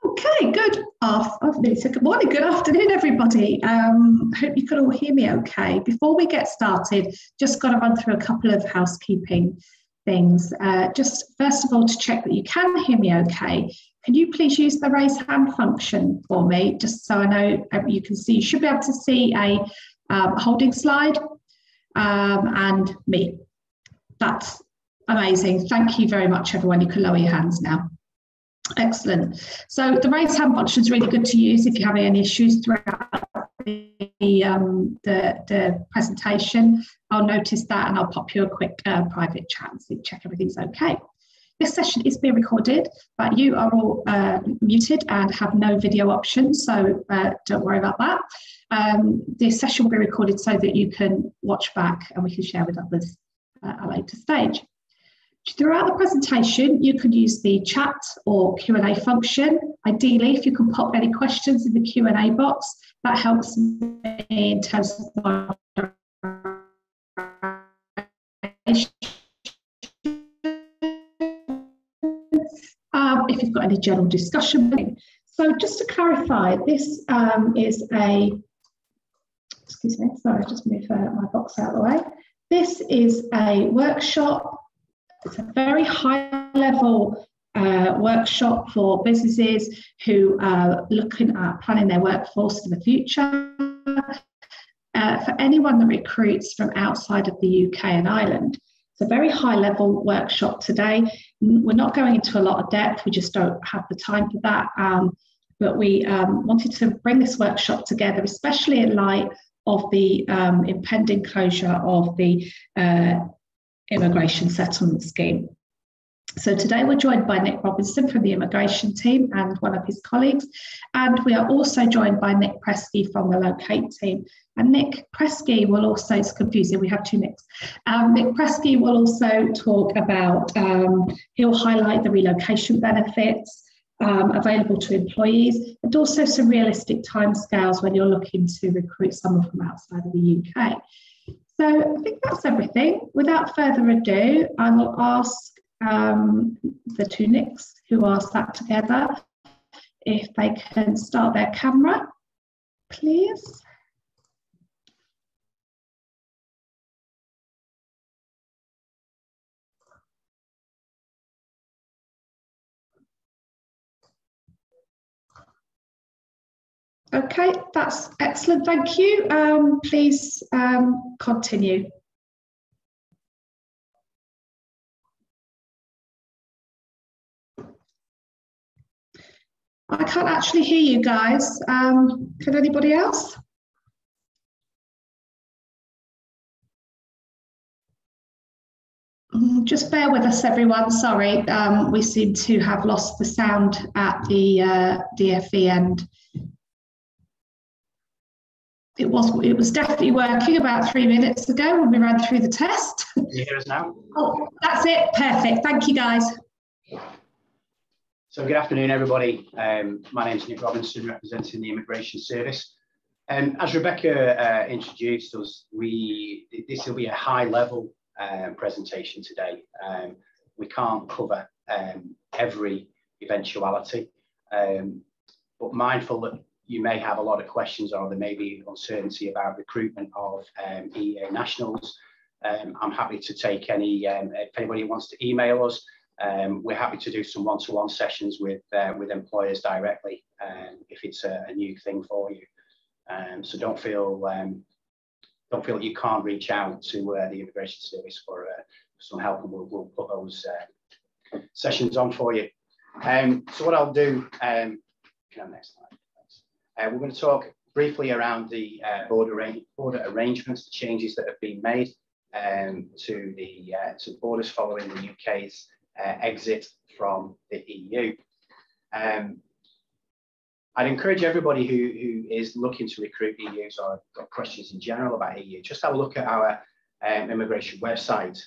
Okay, good. I've nearly said good morning, good afternoon, everybody. Hope you can all hear me okay. Before we get started, just got to run through a couple of housekeeping things. Just first of all, to check that you can hear me okay, can you please use the raise hand function for me, just so I know you can see. You should be able to see a holding slide and me. That's amazing. Thank you very much, everyone. You can lower your hands now. Excellent. So the raise hand function is really good to use if you're having any issues throughout the presentation. I'll notice that and I'll pop you a quick private chat and see, check everything's okay. This session is being recorded, but you are all muted and have no video options, so don't worry about that. This session will be recorded so that you can watch back and we can share with others at a later stage. Throughout the presentation, you could use the chat or Q&A function. Ideally, if you can pop any questions in the Q&A box, that helps me in terms of if you've got any general discussion. So just to clarify, this is a, excuse me, sorry, just move my box out of the way. This is a workshop. It's a very high-level workshop for businesses who are looking at planning their workforce for the future. For anyone that recruits from outside of the UK and Ireland, it's a very high-level workshop today. We're not going into a lot of depth. We just don't have the time for that. But we wanted to bring this workshop together, especially in light of the impending closure of the Immigration Settlement Scheme. So today we're joined by Nick Robinson from the immigration team and one of his colleagues, and we are also joined by Nick Presky from the Locate team. And Nick Presky will also, it's confusing, we have two Nicks. Nick Presky will also talk about, he'll highlight the relocation benefits available to employees, and also some realistic timescales when you're looking to recruit someone from outside of the UK. So I think that's everything. Without further ado, I will ask the two Nicks who are sat together if they can start their camera, please. Okay, that's excellent, thank you. Please continue. I can't actually hear you guys. Can anybody else? Just bear with us, everyone. Sorry, we seem to have lost the sound at the DFE end. It was definitely working about 3 minutes ago when we ran through the test. Can you hear us now? Oh, that's it. Perfect. Thank you, guys. So good afternoon, everybody. My name is Nick Robinson, representing the Immigration Service. As Rebecca introduced us, this will be a high-level presentation today. We can't cover every eventuality, but mindful that you may have a lot of questions or there may be uncertainty about recruitment of EEA nationals. I'm happy to take any, if anybody wants to email us, we're happy to do some one-to-one sessions with employers directly if it's a new thing for you. So don't feel that you can't reach out to the Immigration Service for some help, and we'll put those sessions on for you. So what I'll do, next slide. We're going to talk briefly around the border arrangements, the changes that have been made to borders following the UK's exit from the EU. I'd encourage everybody who is looking to recruit EUs or got questions in general about EU, just have a look at our immigration website.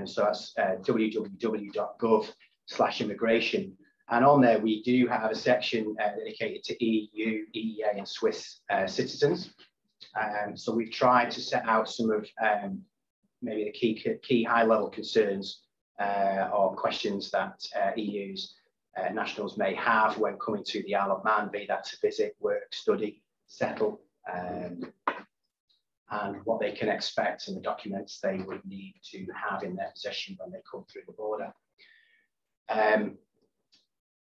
So that's www.gov/immigration. And on there, we do have a section dedicated to EU, EEA, and Swiss citizens. So we've tried to set out some of maybe the key high-level concerns or questions that EUs nationals may have when coming to the Isle of Man, be that to visit, work, study, settle, and what they can expect and the documents they would need to have in their possession when they come through the border.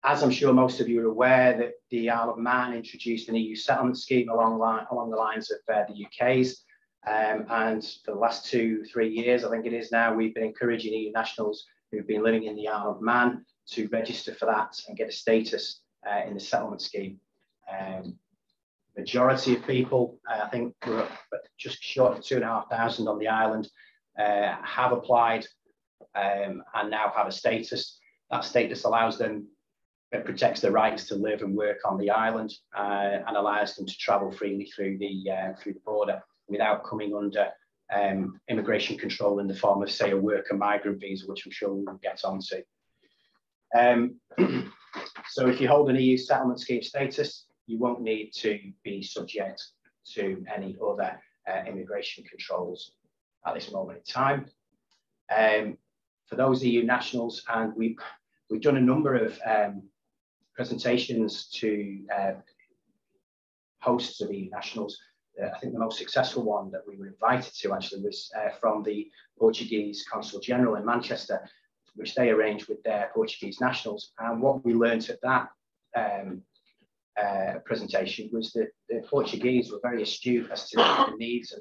As I'm sure most of you are aware, that the Isle of Man introduced an EU settlement scheme along the lines of the UK's. And for the last 2-3 years, I think it is now, we've been encouraging EU nationals who've been living in the Isle of Man to register for that and get a status in the settlement scheme. Majority of people, I think we're just short of 2,500 on the island, have applied and now have a status. That status allows them, it protects their rights to live and work on the island and allows them to travel freely through the border without coming under immigration control in the form of, say, a worker migrant visa, which I'm sure we'll get onto. So if you hold an EU settlement scheme status, you won't need to be subject to any other immigration controls at this moment in time. For those EU nationals, and we've done a number of presentations to hosts of EU nationals. I think the most successful one that we were invited to actually was from the Portuguese Consul General in Manchester, which they arranged with their Portuguese nationals. And what we learned at that presentation was that the Portuguese were very astute as to the needs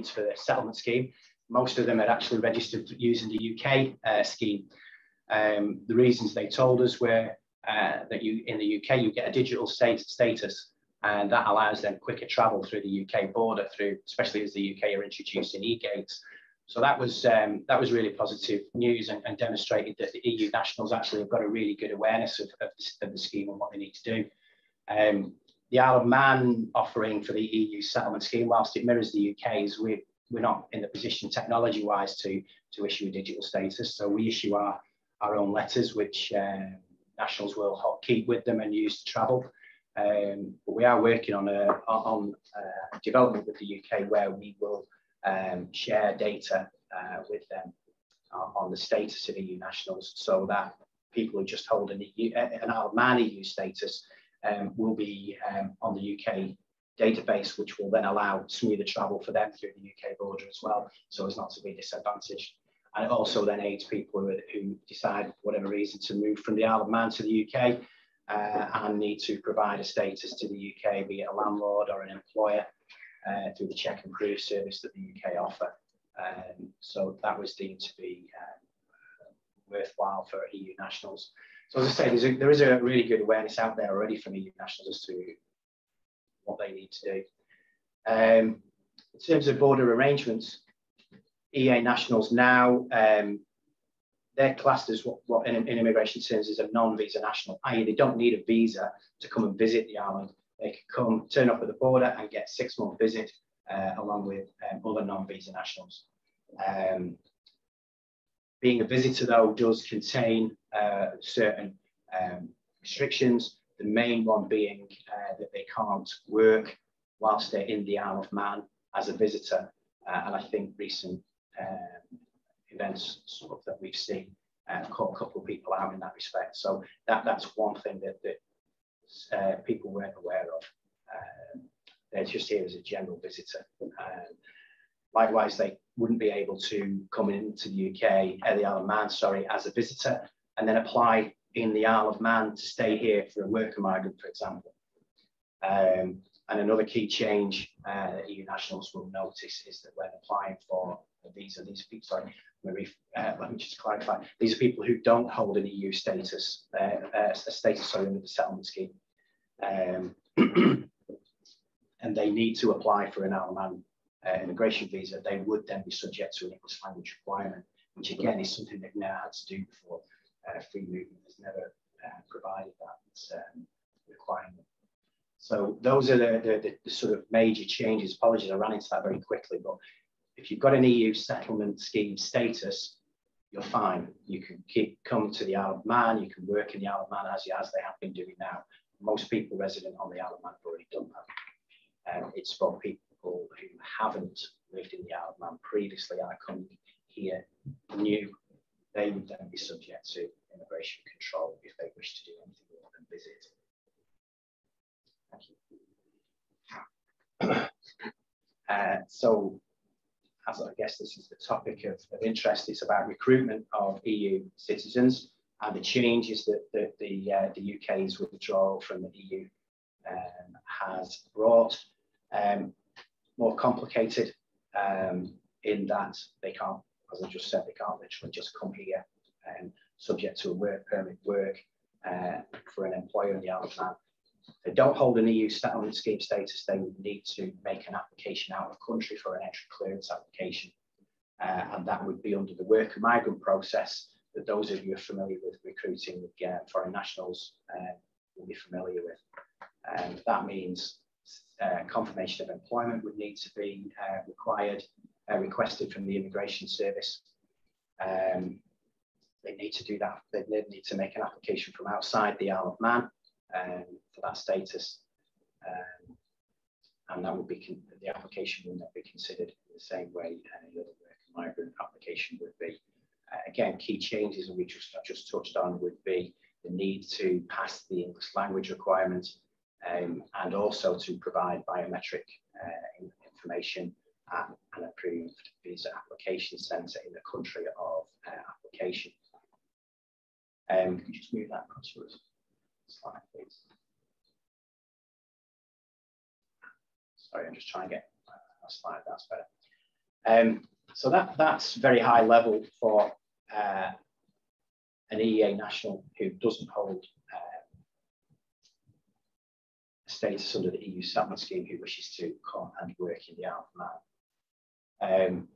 for the settlement scheme. Most of them had actually registered using the UK scheme. The reasons they told us were that in the UK you get a digital status, and that allows them quicker travel through the UK border, especially as the UK are introducing e-gates. So that was really positive news and demonstrated that the EU nationals actually have got a really good awareness of the scheme and what they need to do. The Isle of Man offering for the EU settlement scheme, whilst it mirrors the UK's, we're not in the position technology-wise to issue a digital status. So we issue our own letters, which nationals will keep with them and use to travel. But we are working on a development with the UK where we will share data with them on the status of EU nationals, so that people who just hold an Isle of Man EU status will be on the UK database, which will then allow smoother travel for them through the UK border as well, so as not to be disadvantaged. And it also then aids people who decide, for whatever reason, to move from the Isle of Man to the UK and need to provide a status to the UK, be it a landlord or an employer, through the check and prove service that the UK offer. So that was deemed to be worthwhile for EU nationals. So as I say, there is a really good awareness out there already from EU nationals as to what they need to do. In terms of border arrangements, EA nationals now, they're classed as what in immigration terms is a non-visa national, i.e. they don't need a visa to come and visit the island. They can come, turn up at the border and get a 6-month visit along with other non-visa nationals. Being a visitor, though, does contain certain restrictions, the main one being that they can't work whilst they're in the Isle of Man as a visitor. And I think recent events sort of that we've seen caught a couple of people out in that respect. So that's one thing that people weren't aware of. They're just here as a general visitor. Likewise, they wouldn't be able to come into the UK, the Isle of Man, sorry, as a visitor, and then apply in the Isle of Man to stay here for a worker migrant, for example. And another key change that EU nationals will notice is that when applying for a visa, these people, sorry, let me just clarify, these are people who don't hold an EU status, under the settlement scheme. And they need to apply for an Isle of Man immigration visa. They would then be subject to an English language requirement, which again is something they've never had to do before. Free movement has never provided that requirement. So those are the sort of major changes. Apologies, I ran into that very quickly, but if you've got an EU settlement scheme status, you're fine. You can come to the Isle of Man, you can work in the Isle of Man as they have been doing now. Most people resident on the Isle of Man have already done that. It's for people who haven't lived in the Isle of Man previously, are coming here new they would then be subject to immigration control if they wish to do anything more than visit. Thank you. So, as I guess this is the topic of interest, it's about recruitment of EU citizens and the changes that the UK's withdrawal from the EU has brought. More complicated in that they can't, as I just said, they can't literally just come here subject to a work permit work for an employer in the Isle of Man. If they don't hold an EU settlement scheme status, they would need to make an application out of country for an entry clearance application. And that would be under the worker migrant process that those of you who are familiar with recruiting with foreign nationals will be familiar with. That means confirmation of employment would need to be requested from the Immigration Service. They need to do that. They need to make an application from outside the Isle of Man for that status, and that would be the application will not be considered in the same way any other worker migrant application would be. Again, key changes, and I just touched on, would be the need to pass the English language requirement, and also to provide biometric information at an approved visa application centre in the country of application. Can you just move that across to us? Slide, please. Sorry, I'm just trying to get a slide. That's better. So that's very high level for an EEA national who doesn't hold a status under the EU settlement scheme who wishes to come and work in the Isle of Man.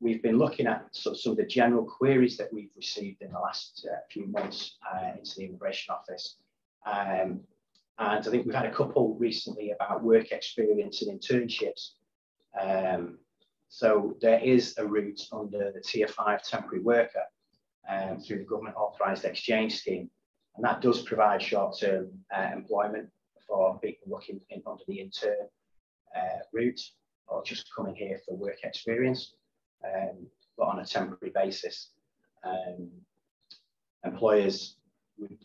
We've been looking at some of the general queries that we've received in the last few months into the Immigration Office. And I think we've had a couple recently about work experience and internships. So there is a route under the Tier 5 temporary worker through the government authorised exchange scheme. And that does provide short-term employment for people looking under the intern route or just coming here for work experience. But on a temporary basis. Employers,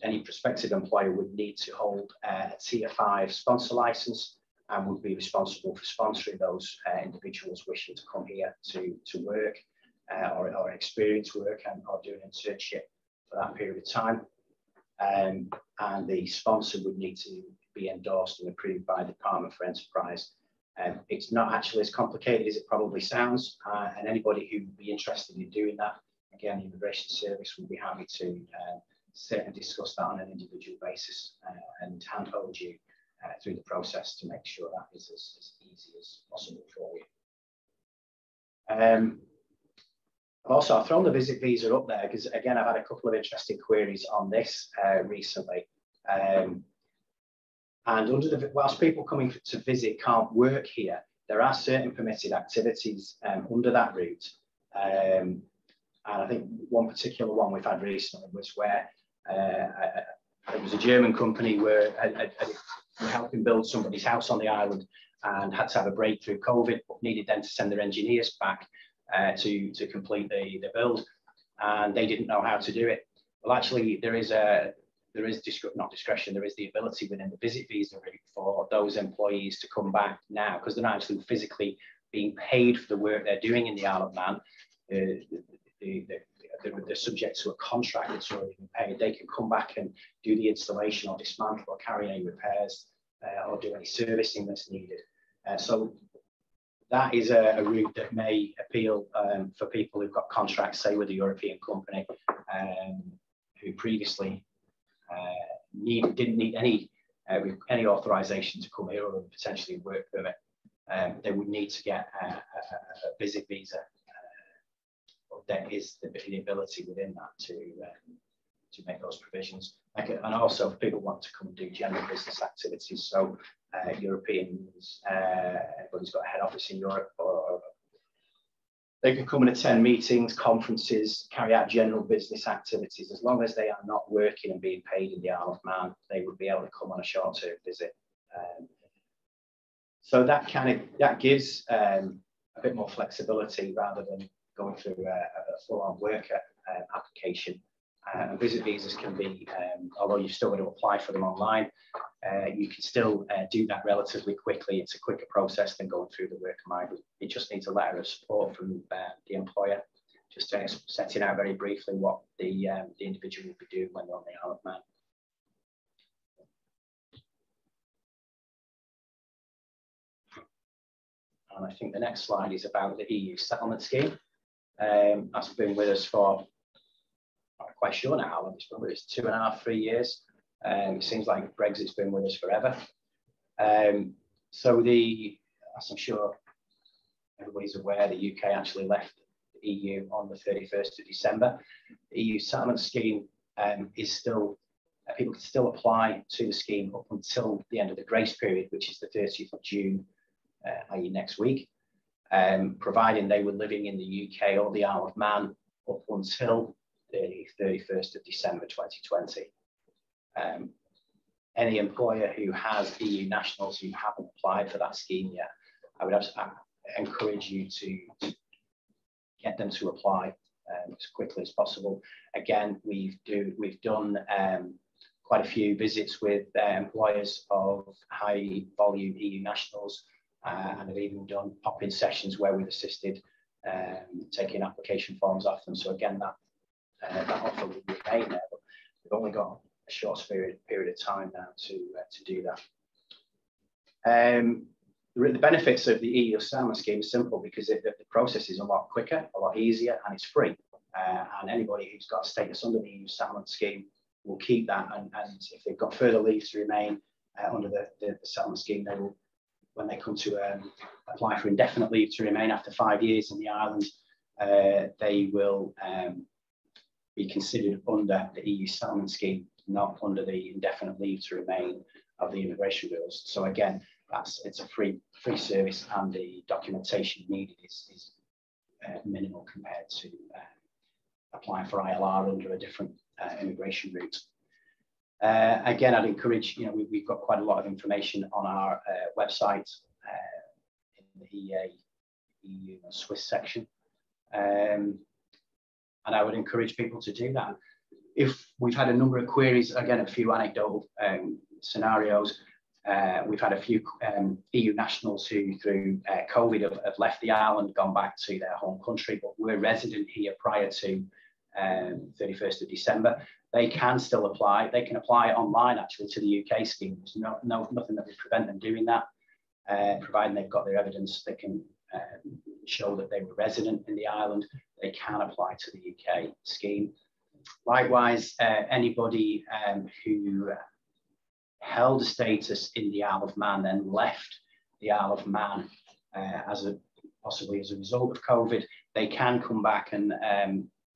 any prospective employer would need to hold a Tier 5 sponsor license and would be responsible for sponsoring those individuals wishing to come here to work or experience work or do an internship for that period of time. And the sponsor would need to be endorsed and approved by the Department for Enterprise. It's not actually as complicated as it probably sounds, and anybody who would be interested in doing that, again, the Immigration Service will be happy to sit and discuss that on an individual basis and handhold you through the process to make sure that is as easy as possible for you. I've thrown the visit visa up there because, again, I've had a couple of interesting queries on this recently. And whilst people coming to visit can't work here, there are certain permitted activities under that route. And I think one particular one we've had recently was where it was a German company were helping build somebody's house on the island and had to have a break through COVID, but needed then to send their engineers back to complete the build. And they didn't know how to do it. Well, actually, there is not discretion, there is the ability within the visit visa route for those employees to come back now because they're not actually physically being paid for the work they're doing in the Isle of Man. They're subject to a contract that's already been paid. They can come back and do the installation or dismantle or carry any repairs or do any servicing that's needed. So that is a route that may appeal for people who've got contracts, say, with a European company who previously didn't need any authorization to come here or potentially work permit. They would need to get a visit visa. There is the ability within that to make those provisions. And also, if people want to come and do general business activities, so Europeans, everybody's got a head office in Europe, or they can come and attend meetings, conferences, carry out general business activities. As long as they are not working and being paid in the Isle of Man, they would be able to come on a short-term visit. So that gives a bit more flexibility rather than going through a full-on worker application. Visit visas can be, although you've still got to apply for them online, you can still do that relatively quickly. It's a quicker process than going through the Worker Minded. You just need a letter of support from the employer, just setting out very briefly what the individual will be doing when they're on the Isle of Man. And I think the next slide is about the EU settlement scheme. That's been with us for, I'm not quite sure now how long it's been with us, 2.5, 3 years. It seems like Brexit's been with us forever. So as I'm sure everybody's aware, the UK actually left the EU on the 31st of December. The EU settlement scheme is still, people can still apply to the scheme up until the end of the grace period, which is the 30th of June, i.e. next week, providing they were living in the UK or the Isle of Man up until the 31st of December 2020. Any employer who has EU nationals who haven't applied for that scheme yet, I would encourage you to get them to apply as quickly as possible. Again, we've done quite a few visits with employers of high volume EU nationals, and have even done pop-in sessions where we've assisted taking application forms off them. So again, that offer will remain there, but we've only got a short period of time now to do that. The benefits of the EU settlement scheme is simple because the process is a lot quicker, a lot easier, and it's free. And anybody who's got status under the EU settlement scheme will keep that. And if they've got further leave to remain under the settlement scheme, they will, when they come to apply for indefinite leave to remain after 5 years in the island, they will be considered under the EU settlement scheme, not under the indefinite leave to remain of the immigration rules. So again, it's a free service, and the documentation needed is minimal compared to applying for ILR under a different immigration route. Again, I'd encourage, we've got quite a lot of information on our website in the EA, EU and Swiss section. And I would encourage people to do that. If we've had a number of queries, again, a few anecdotal scenarios, we've had a few EU nationals who through COVID have left the island, gone back to their home country, but were resident here prior to 31st of December. They can still apply. They can apply online actually to the UK scheme. There's nothing that would prevent them doing that, providing they've got their evidence. They can show that they were resident in the island. They can apply to the UK scheme. Likewise, anybody who held a status in the Isle of Man, then left the Isle of Man possibly as a result of COVID, they can come back and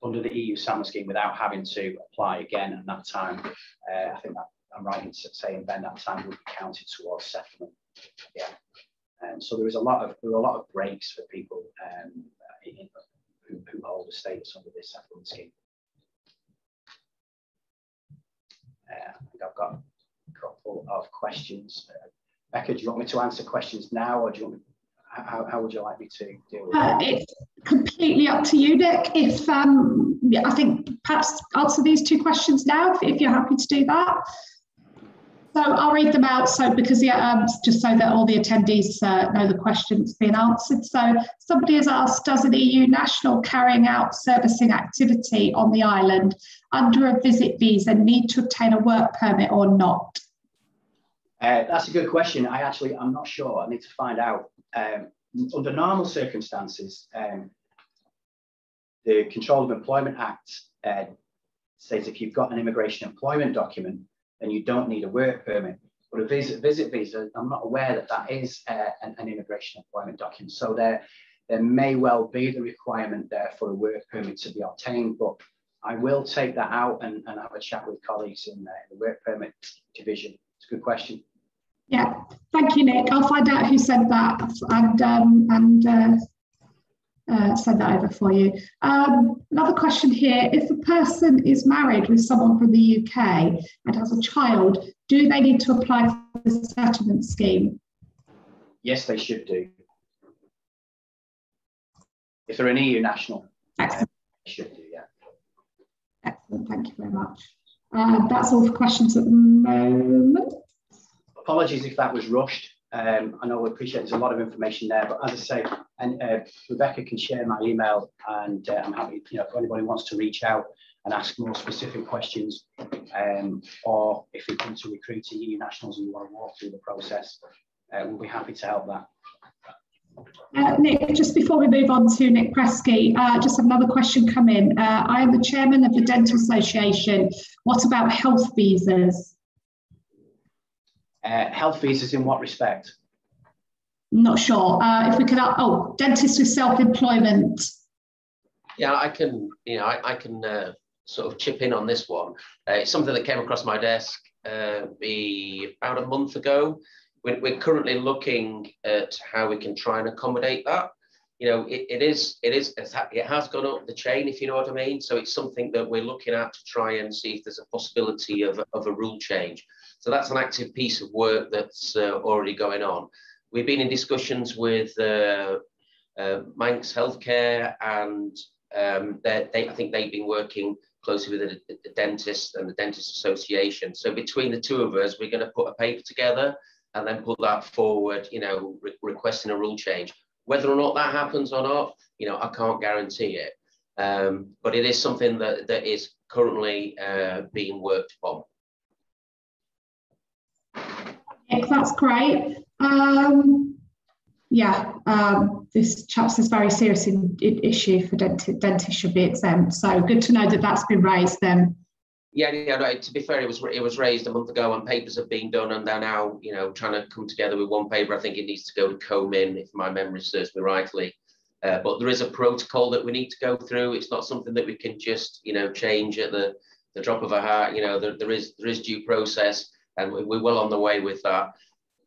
under the EU settlement scheme without having to apply again. And that time, I think that I'm right in saying, Ben, that time would be counted towards settlement. Yeah. So there are a lot of breaks for people who hold a status under this settlement scheme. I think I've got a couple of questions. Becca, do you want me to answer questions now, or do you want me, how would you like me to deal with that? It's completely up to you, Nick. If I think perhaps answer these two questions now, if you're happy to do that. So I'll read them out. So because just so that all the attendees know the questions being answered. So somebody has asked, does an EU national carrying out servicing activity on the island under a visit visa need to obtain a work permit or not? That's a good question. I'm not sure. I need to find out. Under normal circumstances, the Control of Employment Act says if you've got an immigration employment document, then you don't need a work permit. But a visit visa, I'm not aware that is an immigration employment document. So there may well be the requirement there for a work permit to be obtained, but I will take that out and have a chat with colleagues in the work permit division. It's a good question. Yeah, thank you, Nick. I'll find out who said that and send that over for you. Another question here: if a person is married with someone from the UK and has a child, do they need to apply for the settlement scheme? Yes, they should do. If they're an EU national, they should do, yeah. Excellent, thank you very much. That's all for questions at the moment. Apologies if that was rushed. I know we appreciate there's a lot of information there, but as I say, and Rebecca can share my email, and I'm happy, if anybody wants to reach out and ask more specific questions, or if you come to recruiting EU nationals and you want to walk through the process, we'll be happy to help that. Nick, just before we move on to Nick Presky, just have another question come in. I am the chairman of the Dental Association. What about health visas? Health visas in what respect? Not sure. If we could, dentists with self-employment. Yeah, I can sort of chip in on this one. It's something that came across my desk about a month ago. We're currently looking at how we can try and accommodate that. It has gone up the chain, if you know what I mean. So it's something that we're looking at to try and see if there's a possibility of a rule change. So that's an active piece of work that's already going on. We've been in discussions with Manx Healthcare, and I think they've been working closely with the dentist and the Dentist Association. So between the two of us, we're going to put a paper together and then put that forward, requesting a rule change. Whether or not that happens or not, I can't guarantee it. But it is something that is currently being worked upon. Yes, that's great. This chap's is very serious issue for dentists should be exempt. So good to know that that's been raised then. Yeah, no, to be fair, it was raised a month ago and papers have been done, and they're now, trying to come together with one paper. I think it needs to go to COMIN, if my memory serves me rightly. But there is a protocol that we need to go through. It's not something that we can just, change at the drop of a hat. There is due process, and we're well on the way with that.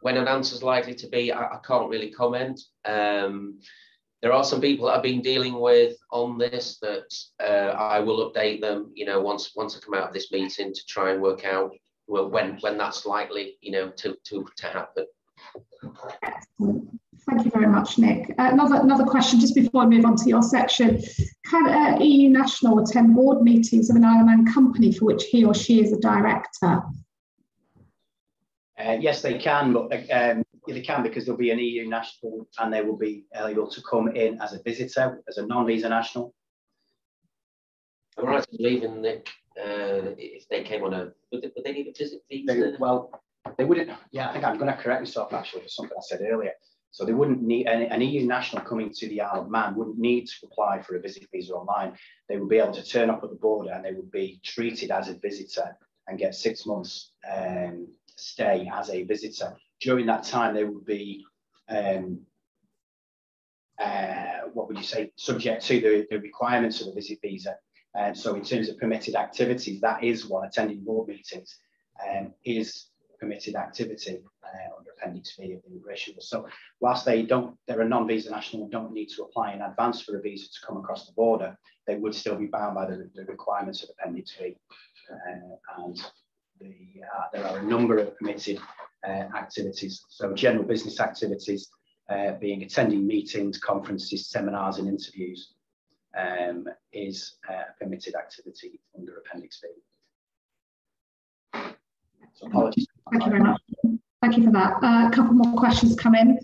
When an answer is likely to be, I can't really comment. There are some people that I've been dealing with on this that I will update them, once I come out of this meeting, to try and work out when that's likely, to happen. Excellent. Thank you very much, Nick. Another question just before I move on to your section. Can an EU national attend board meetings of an Isle of Man company for which he or she is a director? Yes, they can, but they can because there'll be an EU national and they will be able to come in as a visitor, as a non-visa national. I'm right in believing, Nick, if they came on would they need a visit visa? They wouldn't. Yeah, I think I'm going to correct myself actually for something I said earlier. So they wouldn't need an EU national coming to the Isle of Man wouldn't need to apply for a visit visa online. They would be able to turn up at the border and they would be treated as a visitor and get 6 months stay as a visitor. During that time, they would be, subject to the requirements of the visit visa. So in terms of permitted activities, that is one. Attending board meetings is permitted activity under Appendix V of the Immigration Law. So whilst they're a non-visa national and don't need to apply in advance for a visa to come across the border, they would still be bound by the requirements of Appendix V. And there are a number of permitted activities. So general business activities being attending meetings, conferences, seminars and interviews is a permitted activity under Appendix V. So apologies. Thank you very much. Thank you for that. A couple more questions come in.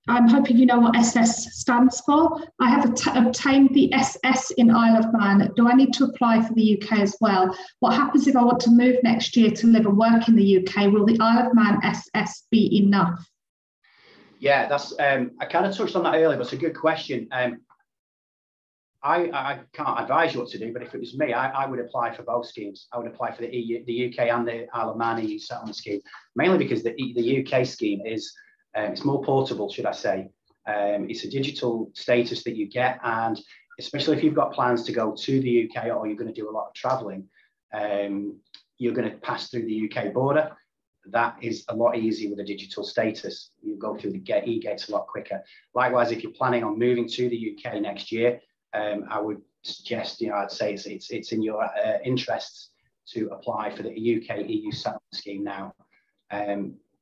I'm hoping you know what SS stands for. I have obtained the SS in Isle of Man. Do I need to apply for the UK as well? What happens if I want to move next year to live and work in the UK? Will the Isle of Man SS be enough? Yeah, that's I kind of touched on that earlier, but it's a good question. I can't advise you what to do, but if it was me, I would apply for both schemes. I would apply for the UK and the Isle of Man EU settlement scheme, mainly because the UK scheme is it's more portable, should I say. It's a digital status that you get, and especially if you've got plans to go to the UK or you're going to do a lot of travelling, you're going to pass through the UK border. That is a lot easier with a digital status. You go through the e-gates a lot quicker. Likewise, if you're planning on moving to the UK next year, I would suggest, I'd say it's in your interests to apply for the UK EU settlement scheme now.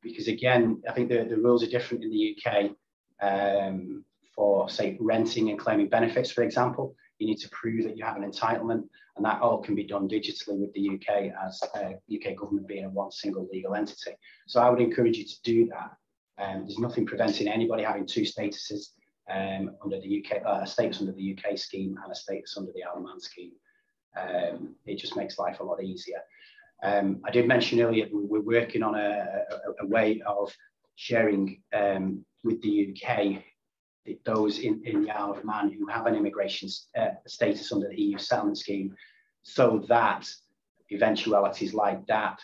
Because again, I think the rules are different in the UK for, say, renting and claiming benefits, for example. you need to prove that you have an entitlement, and that all can be done digitally with the UK, as UK government being a one single legal entity. So I would encourage you to do that. There's nothing preventing anybody having two statuses under the UK, a status under the UK scheme and a status under the Isle of Man scheme. It just makes life a lot easier. I did mention earlier we're working on a way of sharing with the UK those in the Isle of Man who have an immigration status under the EU settlement scheme, so that eventualities like that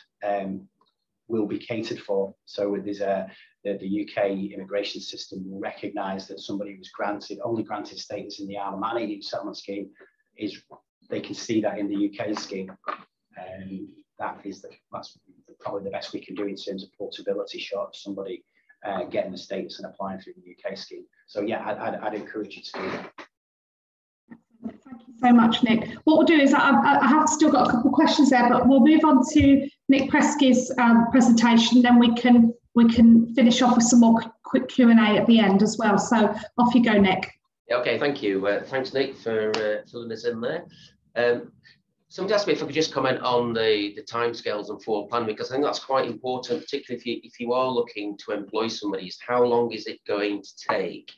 will be catered for. So there's the UK immigration system will recognise that somebody who's only granted status in the Isle of Man EU settlement scheme they can see that in the UK scheme. That's probably the best we can do in terms of portability, short of somebody getting the status and applying through the UK scheme. So yeah, I'd encourage you to do that. Thank you so much, Nick. What we'll do is I have still got a couple of questions there, but we'll move on to Nick Preskey's presentation. Then we can finish off with some more quick Q&A at the end as well. So off you go, Nick. Okay, thank you. Thanks, Nick, for filling us in there. Somebody asked me if I could just comment on the timescales and forward plan, because I think that's quite important, particularly if you are looking to employ somebody. Is how long is it going to take,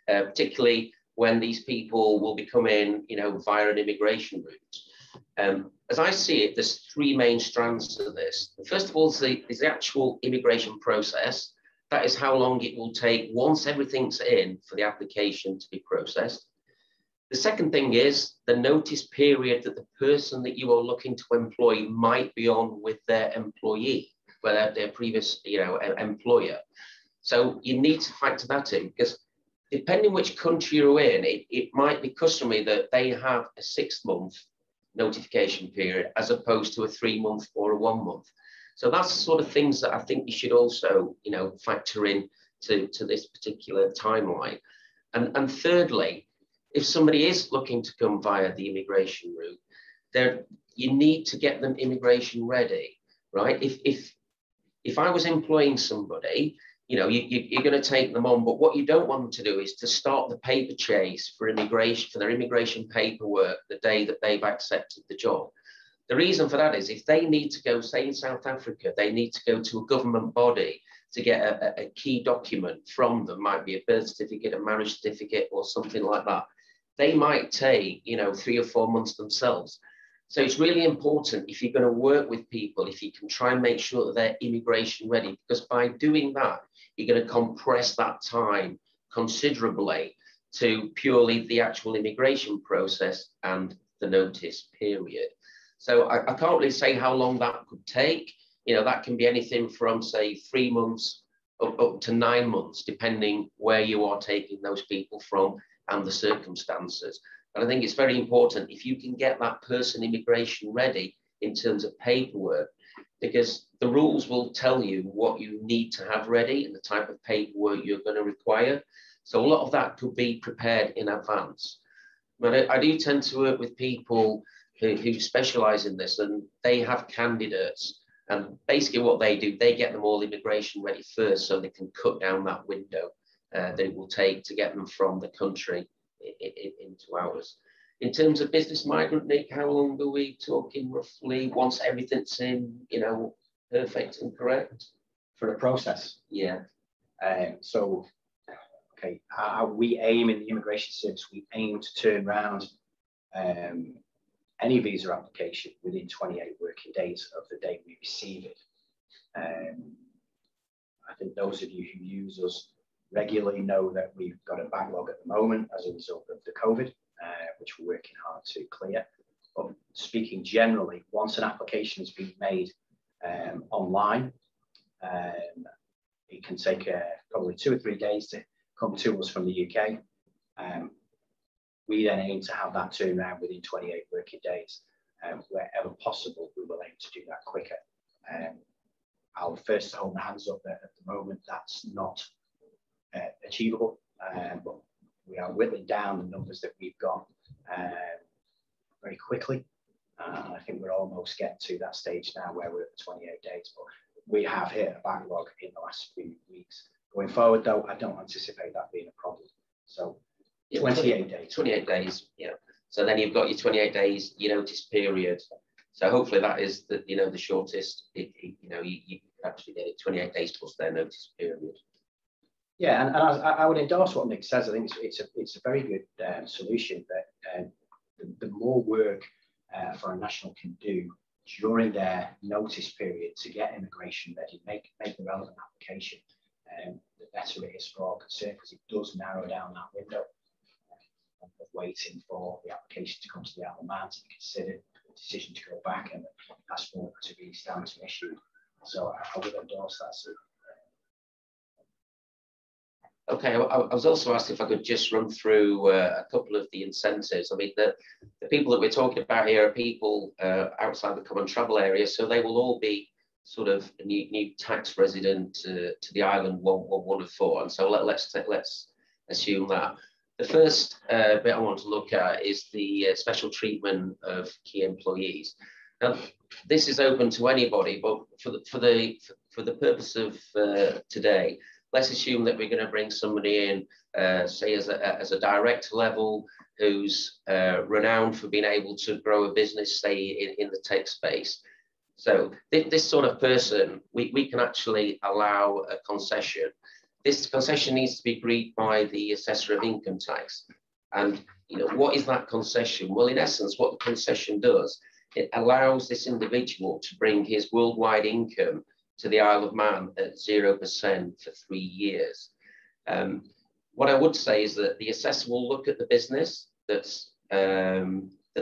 particularly when these people will be coming, via an immigration route. As I see it, there's three main strands to this. First of all is the actual immigration process. That is how long it will take once everything's in for the application to be processed. The second thing is the notice period that the person that you are looking to employ might be on with their employee, their previous employer. So you need to factor that in, because depending which country you're in, it might be customary that they have a 6-month notification period as opposed to a 3-month or a 1-month. So that's the sort of things that I think you should also, factor in to this particular timeline. And thirdly, if somebody is looking to come via the immigration route, you need to get them immigration ready, right? If I was employing somebody, you're going to take them on, but what you don't want them to do is to start the paper chase for their immigration paperwork the day that they've accepted the job. The reason for that is if they need to go, say in South Africa, they need to go to a government body to get a key document from them, might be a birth certificate, a marriage certificate, or something like that. They might take, 3 or 4 months themselves. So it's really important, if you're going to work with people, if you can try and make sure that they're immigration ready, because by doing that, you're going to compress that time considerably to purely the actual immigration process and the notice period. So I can't really say how long that could take. That can be anything from, say, 3 months up to 9 months, depending where you are taking those people from and the circumstances. But I think it's very important if you can get that person immigration ready in terms of paperwork, because the rules will tell you what you need to have ready and the type of paperwork you're going to require. So a lot of that could be prepared in advance. But I do tend to work with people who specialize in this, and they have candidates. And basically what they do, they get them all immigration ready first so they can cut down that window that it will take to get them from the country into ours. In terms of business migrant, Nick, how long are we talking roughly once everything's in, perfect and correct? For the process? Yeah. Okay, we aim in the immigration service, we aim to turn around any visa application within 28 working days of the day we receive it. I think those of you who use us regularly know that we've got a backlog at the moment as a result of the COVID, which we're working hard to clear. But speaking generally, once an application has been made online, it can take probably 2 or 3 days to come to us from the UK. We then aim to have that turn around within 28 working days. Wherever possible, we will aim to do that quicker. I'll first hold my hands up that at the moment that's not achievable, but we are whittling down the numbers that we've got very quickly. I think we're almost getting to that stage now where we're at 28 days, but we have hit a backlog in the last few weeks. Going forward though, I don't anticipate that being a problem. So 28 days. 28 days, yeah. So then you've got your 28 days, your notice period. So hopefully that is the, you know, the shortest. You actually get it 28 days plus their notice period. Yeah, and I would endorse what Nick says. I think it's a very good solution that the more work for a national can do during their notice period to get immigration ready, make the relevant application, the better it is for all concerned, because it does narrow down that window of waiting for the application to come to the Isle of Man to be considered, the decision to go back, and the passport to be stamped and issued. So I would endorse that. So, okay, I was also asked if I could just run through a couple of the incentives. I mean, the people that we're talking about here are people outside the common travel area, so they will all be sort of new tax resident to the island one of four. And so let's assume that. The first bit I want to look at is the special treatment of key employees. Now, this is open to anybody, but for the purpose of today, let's assume that we're going to bring somebody in, say as a director level, who's renowned for being able to grow a business, say in the tech space. So this sort of person, we can actually allow a concession. This concession needs to be agreed by the assessor of income tax. And you know, what is that concession? Well, in essence, what the concession does, it allows this individual to bring his worldwide income to the Isle of Man at 0% for 3 years. What I would say is that the assessor will look at the business that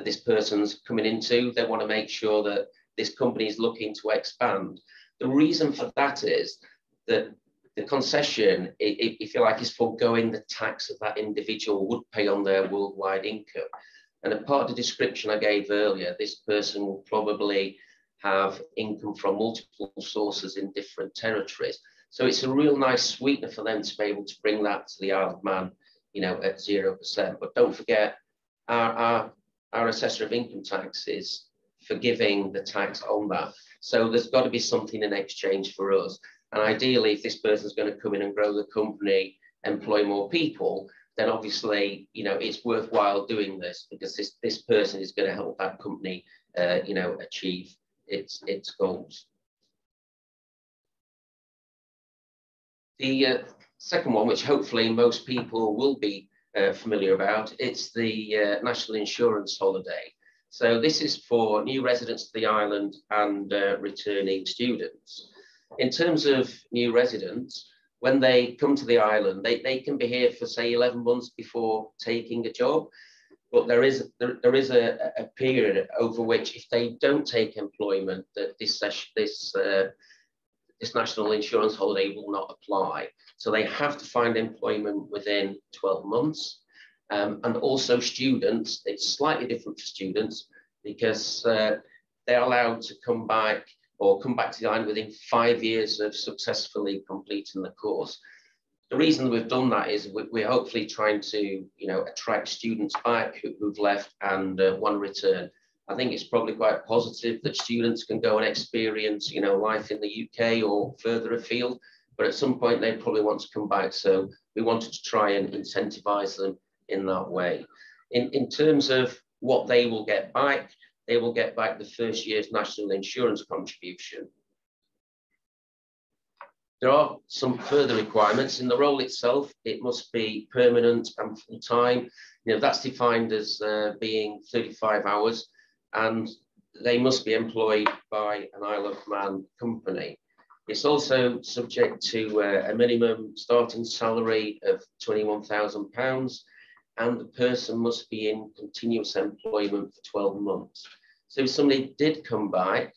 this person's coming into. They want to make sure that this company is looking to expand. The reason for that is that the concession, if you like, is foregoing the tax that that individual would pay on their worldwide income. And a part of the description I gave earlier, this person will probably have income from multiple sources in different territories. So it's a real nice sweetener for them to be able to bring that to the Isle of Man, you know, at 0%. But don't forget, our assessor of income tax is forgiving the tax on that. So there's got to be something in exchange for us. And ideally, if this person's going to come in and grow the company, employ more people, then obviously, you know, it's worthwhile doing this, because this person is going to help that company, you know, achieve its goals. The second one, which hopefully most people will be familiar about, it's the National Insurance Holiday. So this is for new residents to the island and returning students. In terms of new residents, when they come to the island, they can be here for, say, 11 months before taking a job. But there is a period over which, if they don't take employment, that this national insurance holiday will not apply. So they have to find employment within 12 months. And also students, it's slightly different for students, because they're allowed to come back to the island within 5 years of successfully completing the course. The reason we've done that is we're hopefully trying to, you know, attract students back who've left and want to return. I think it's probably quite positive that students can go and experience, you know, life in the UK or further afield, but at some point they probably want to come back. So we wanted to try and incentivize them in that way. In terms of what they will get back, they will get back the first year's national insurance contribution. There are some further requirements in the role itself. It must be permanent and full-time. You know, that's defined as being 35 hours, and they must be employed by an Isle of Man company. It's also subject to a minimum starting salary of £21,000, and the person must be in continuous employment for 12 months. So if somebody did come back,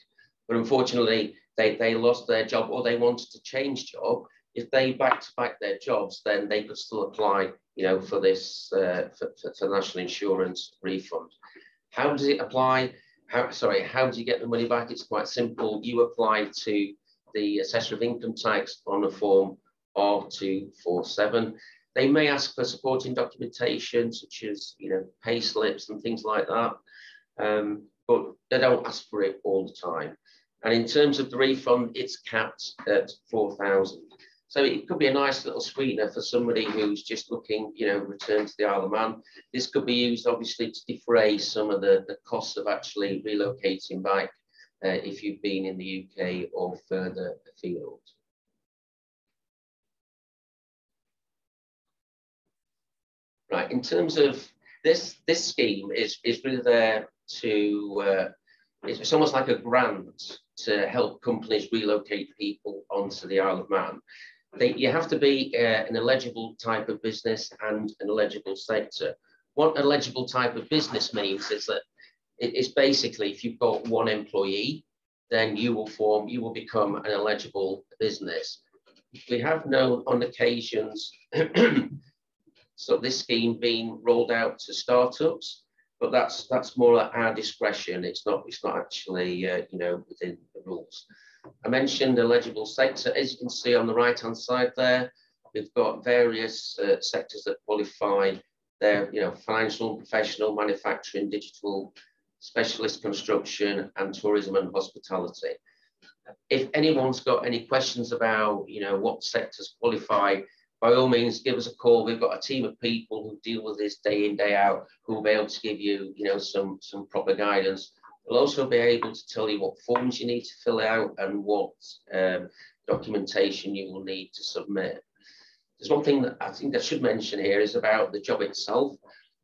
but unfortunately they lost their job or they wanted to change job, if they back-to-back their jobs, then they could still apply, you know, for this for national insurance refund. How does it apply? How do you get the money back? It's quite simple. You apply to the assessor of income tax on a form R247. They may ask for supporting documentation, such as, you know, pay slips and things like that. But they don't ask for it all the time. And in terms of the refund, it's capped at 4,000. So it could be a nice little sweetener for somebody who's just looking, you know, return to the Isle of Man. This could be used obviously to defray some of the costs of actually relocating back if you've been in the UK or further afield. Right, in terms of this scheme is really there to, it's almost like a grant to help companies relocate people onto the Isle of Man. You have to be an eligible type of business and an eligible sector. What eligible type of business means is that it's basically, if you've got one employee, then you will become an eligible business. We have known on occasions so this scheme being rolled out to startups, but that's more at our discretion. It's not actually you know, within the rules. I mentioned eligible sector. As you can see on the right-hand side there, we've got various sectors that qualify. They're, you know, financial, professional, manufacturing, digital, specialist construction, and tourism and hospitality. If anyone's got any questions about, you know, what sectors qualify, by all means, give us a call. We've got a team of people who deal with this day in, day out, who will be able to give you, you know, some proper guidance. We'll also be able to tell you what forms you need to fill out and what documentation you will need to submit. There's one thing that I think I should mention here is about the job itself.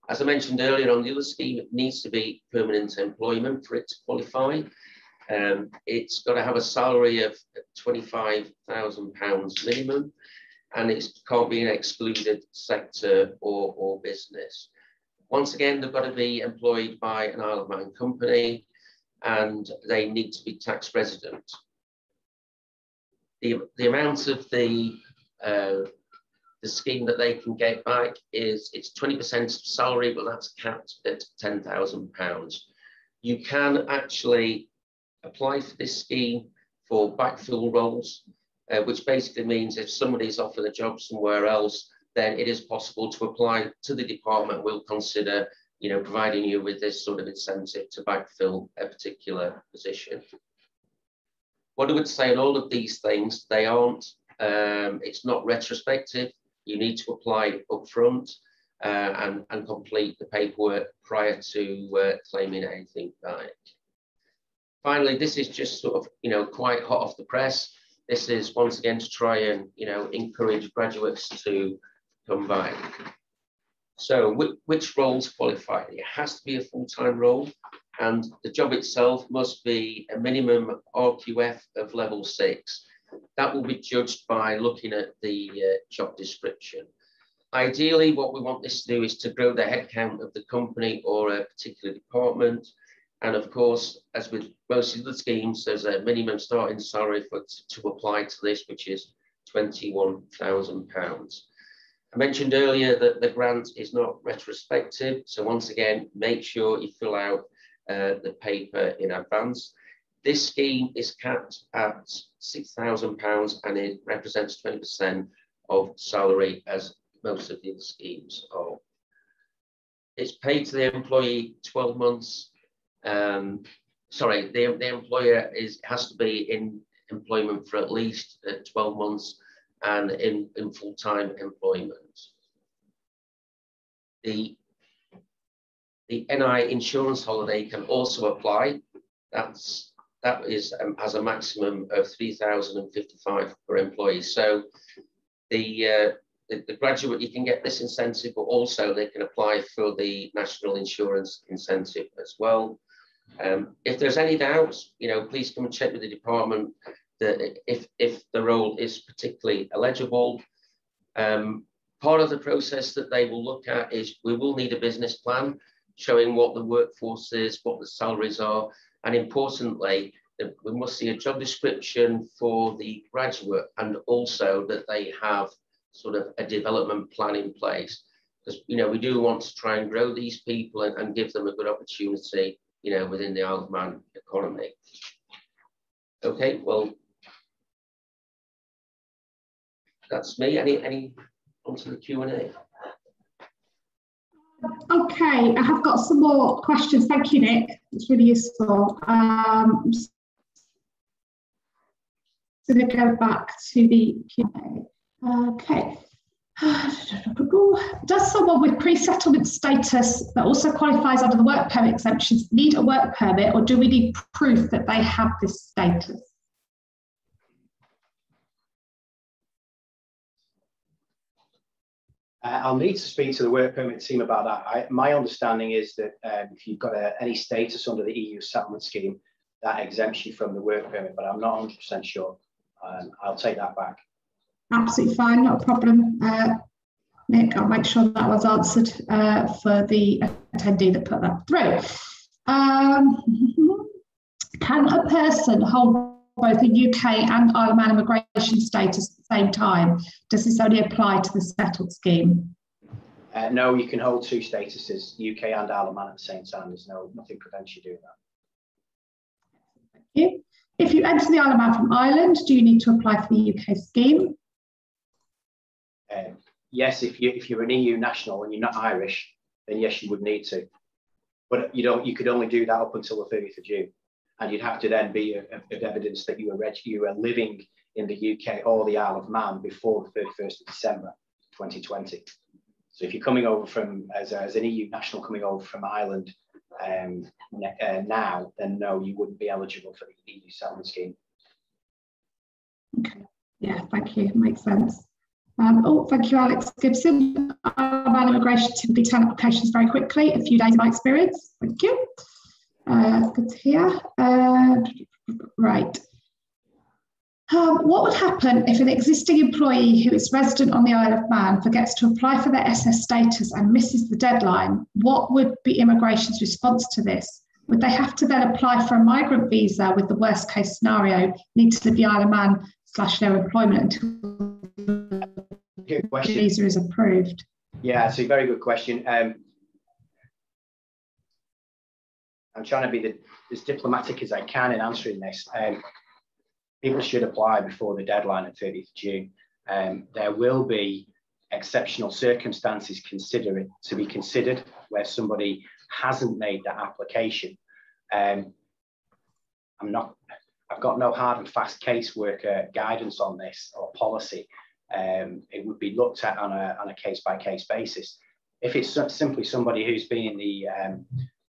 As I mentioned earlier on the other scheme, it needs to be permanent employment for it to qualify. It's got to have a salary of £25,000 minimum, and it can't be an excluded sector or business. Once again, they've got to be employed by an Isle of Man company, and they need to be tax resident. The amount of the scheme that they can get back is, it's 20% of salary, but that's capped at £10,000. You can actually apply for this scheme for backfill roles, which basically means if somebody's offered a job somewhere else, then it is possible to apply to the department. We'll consider, you know, providing you with this sort of incentive to backfill a particular position. What I would say on all of these things, they aren't, it's not retrospective. You need to apply upfront and complete the paperwork prior to claiming anything back. Finally, this is just sort of, you know, quite hot off the press. This is once again to try and, you know, encourage graduates to come back. So which roles qualify? It has to be a full-time role, and the job itself must be a minimum RQF of level 6. That will be judged by looking at the job description. Ideally, what we want this to do is to grow the headcount of the company or a particular department. And of course, as with most of the schemes, there's a minimum starting salary to apply to this, which is £21,000. I mentioned earlier that the grant is not retrospective. So once again, make sure you fill out the paper in advance. This scheme is capped at £6,000 and it represents 20% of salary, as most of the other schemes are. It's paid to the employee 12 months. Sorry, the employer has to be in employment for at least 12 months and in full-time employment. The NI insurance holiday can also apply. That has a maximum of 3,055 per employee. So the graduate, you can get this incentive, but also they can apply for the national insurance incentive as well. If there's any doubts, you know, please come and check with the department that if the role is particularly eligible. Part of the process that they will look at is we will need a business plan showing what the workforce is, what the salaries are, and importantly, we must see a job description for the graduate and also that they have sort of a development plan in place. Because, you know, we do want to try and grow these people and give them a good opportunity, you know, within the Isle of Man economy. Okay, well, that's me. Any onto the Q&A? Okay, I have got some more questions. Thank you, Nick. It's really useful. So to go back to the Q&A. Okay. Does someone with pre-settlement status that also qualifies under the work permit exemptions need a work permit, or do we need proof that they have this status? I'll need to speak to the work permit team about that. My understanding is that if you've got any status under the EU settlement scheme, that exempts you from the work permit, but I'm not 100% sure. I'll take that back. Absolutely fine, not a problem. Nick, I'll make sure that was answered for the attendee that put that through. Can a person hold both a UK and Isle of Man immigration status at the same time? Does this only apply to the settled scheme? No, you can hold two statuses, UK and Isle of Man at the same time. There's nothing prevents you doing that. Thank you. If you enter the Isle of Man from Ireland, do you need to apply for the UK scheme? Yes, if you're an EU national and you're not Irish, then yes, you would need to. But you could only do that up until the 30th of June. And you'd have to then be of evidence that you were living in the UK or the Isle of Man before the 31st of December 2020. So if you're coming over from, as an EU national coming over from Ireland now, then no, you wouldn't be eligible for the EU settlement scheme. Okay, yeah, thank you, makes sense. Thank you, Alex Gibson. Isle of Man immigration typically turn applications very quickly, a few days in my experience. Thank you. Good to hear. Right. What would happen if an existing employee who is resident on the Isle of Man forgets to apply for their SS status and misses the deadline? What would be immigration's response to this? Would they have to then apply for a migrant visa with the worst case scenario, need to leave the Isle of Man / their employment until the visa is approved? Yeah, it's a very good question. I'm trying to be as diplomatic as I can in answering this. People should apply before the deadline at 30th of June. There will be exceptional circumstances to be considered where somebody hasn't made that application. I've got no hard and fast caseworker guidance on this or policy. It would be looked at on a case-by-case basis. If it's simply somebody who's been in the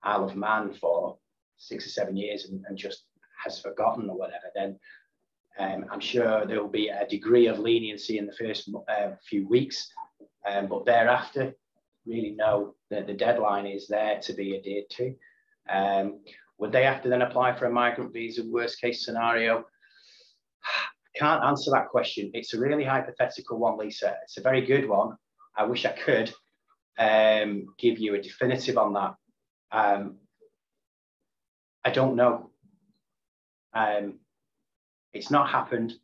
Isle of Man for 6 or 7 years and just has forgotten or whatever, then I'm sure there will be a degree of leniency in the first few weeks, but thereafter, really no, the deadline is there to be adhered to. Would they have to then apply for a migrant visa, worst case scenario? Can't answer that question. It's a really hypothetical one, Lisa. It's a very good one. I wish I could give you a definitive on that. I don't know. It's not happened,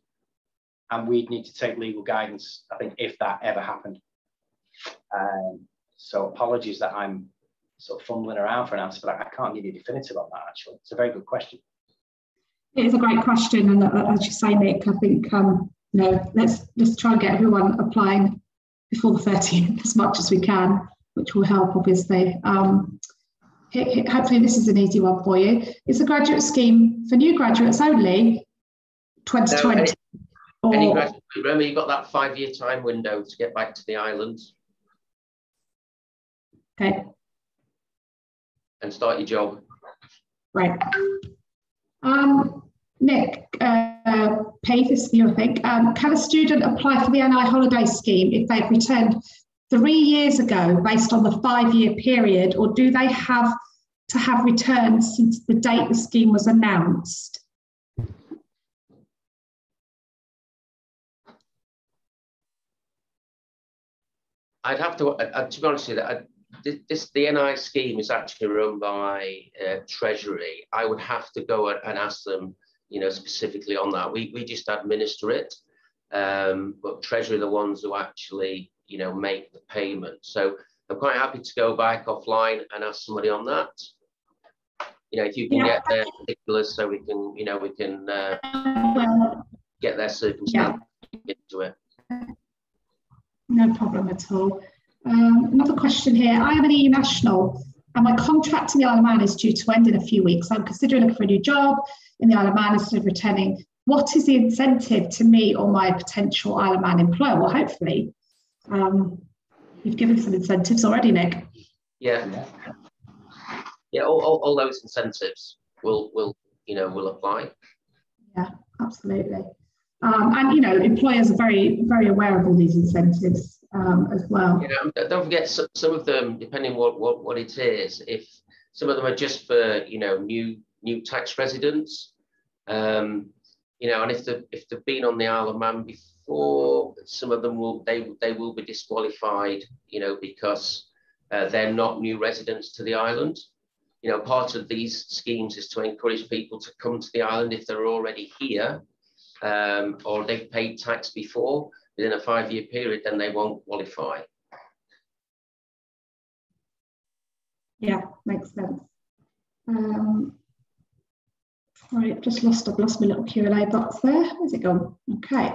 and we'd need to take legal guidance, I think, if that ever happened. So apologies that I'm sort of fumbling around for an answer, but I can't give you a definitive on that, actually. It's a very good question. It is a great question, and as you say, Nick, I think let's try and get everyone applying before the 30th as much as we can, which will help, obviously. Hopefully this is an easy one for you. It's a graduate scheme for new graduates only, 2020. Any graduate, remember, you've got that 5-year time window to get back to the island. Okay. And start your job. Right. Nick, Pete, this is you, I think. Can a student apply for the NI holiday scheme if they've returned 3 years ago based on the 5-year period, or do they have to have returned since the date the scheme was announced? I'd have to be honest with you, the NI scheme is actually run by Treasury. I would have to go and ask them, specifically on that. We just administer it, but Treasury are the ones who actually, make the payment. So I'm quite happy to go back offline and ask somebody on that. If you can get their particulars, so we can, get their circumstance into it. No problem at all. Another question here. I am an EU national and my contract in the Isle of Man is due to end in a few weeks. I'm considering looking for a new job in the Isle of Man instead of returning what is the incentive to me or my potential Isle of Man employer? Well, hopefully, you've given some incentives already, Nick. Yeah. All those incentives will apply. Yeah, absolutely. And employers are very, very aware of all these incentives as well. Don't forget some of them, depending what it is. If some of them are just for new tax residents, and if they've been on the Isle of Man before, some of them will be disqualified, because they're not new residents to the island. Part of these schemes is to encourage people to come to the island if they're already here, or they've paid tax before within a 5-year period, then they won't qualify. Yeah, makes sense. Sorry, I've lost my little Q&A box there. Where's it gone? Okay.